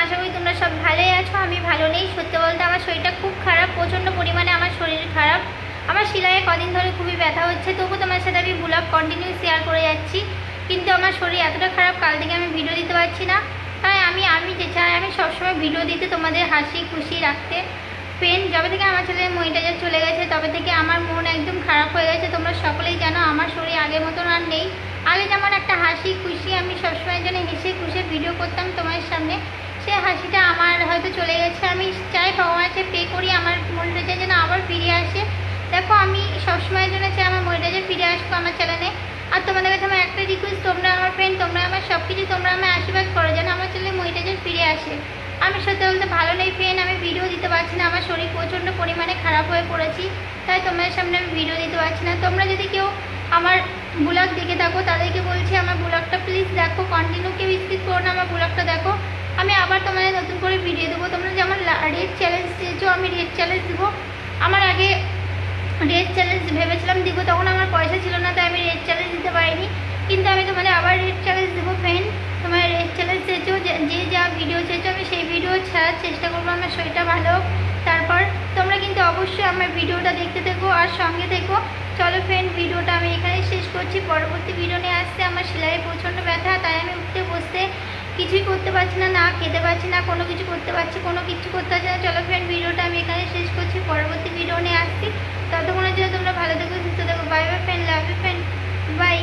আশা করি তোমরা সব ভালোই আছো। আমি ভালো নেই, সত্যি বলতে আমার শরীরটা খুব খারাপ, প্রচণ্ড পরিমাণে আমার শরীর খারাপ। আমার সেলাইয়ে কদিন ধরে খুবই ব্যথা হচ্ছে, তবু তোমার সাথে আমি ব্লগ কন্টিনিউ শেয়ার করে যাচ্ছি। কিন্তু আমার শরীর এতটা খারাপ, কাল থেকে আমি ভিডিও দিতে পারছি না। তাই আমি যে চাই আমি সবসময় ভিডিও দিতে, তোমাদের হাসি খুশি রাখতে। যবে থেকে আমার ছেলে মনিটাইজার চলে গেছে তবে থেকে আমার মন একদম খারাপ হয়ে গেছে। তোমরা সকলেই জানো আমার শরীর আগের মতন আর নেই। আগে যেমন একটা হাসি খুশি আমি সবসময় যেন হেসে খুশি ভিডিও করতাম তোমার সামনে, সে হাসিটা আমার হয়তো চলে গেছে। আমি চাই ভগবানকে প্রে করি আমার মনিটাইজার যেন আবার ফিরে আসে। দেখো আমি সবসময়ের জন্য চাই আমার মনিটাইজার ফিরে আসবো আমার চ্যানেলে। আর তোমাদের কাছে আমার একটা রিকোয়েস্ট, তোমরা আমার ফ্রেন্ড, তোমরা আমার সব কিছু, তোমরা আমার আশীর্বাদ করো যেন আমার চ্যানেলে মনিটাইজার ফিরে আসে। আমি সত্যি বলতে ভালো নেই ফ্রেন্ড, আমি ভিডিও দিতে পারছি না, আমার শরীর প্রচণ্ড পরিমাণে খারাপ হয়ে পড়েছি, তাই তোমাদের সামনে আমি ভিডিও দিতে পারছি না। তোমরা যদি কেউ আমার ব্লগ দেখে থাকো তাদেরকে বলছি আমার ব্লগটা প্লিজ দেখো, কন্টিনিউ কেউ স্কিপ করো না, আমার ব্লগটা দেখো। আমি আবার তোমাদের নতুন করে ভিডিও দেবো। তোমরা যেমন রেড চ্যালেঞ্জ দিয়েছো, আমি রেড চ্যালেঞ্জ দেবো। আমার আগে রেড চ্যালেঞ্জ ভেবেছিলাম দিব, তখন আমার পয়সা ছিল না, তাই আমি রেড চ্যালেঞ্জ দিতে পারিনি। কিন্তু আমি তোমাদের আবার রেড চ্যালেঞ্জ দেবো ফ্রেন্ড। তোমার রেড চ্যালেঞ্জ চেয়েছো, যে যা ভিডিও চেয়েছো আমি সেই ভিডিও ছাড়ার চেষ্টা করবো, আমার শরীরটা ভালো হোক। তারপর তোমরা কিন্তু অবশ্যই আমার ভিডিওটা দেখতে থেকো আর সঙ্গে থেকো। চলো ফ্রেন্ড, ভিডিওটা আমি এখানে শেষ করছি। পরবর্তী ভিডিও নিয়ে আসতে আমার সেলাইয়ে প্রচণ্ড ব্যথা, তাই আমি উঠতে বসতে কিছুই করতে পারছি না, না খেতে পারছি না, কোনো কিছু করতে পারছি, কোনো কিছু করতে পারছি না। চলো ফ্রেন্ড, ভিডিওটা আমি এখানে শেষ করছি, পরবর্তী ভিডিও নিয়ে আসছি। ততক্ষণের জন্য তোমরা ভালো থেকো, সুস্থ থেকো। Bye bye friend, love you friend, by.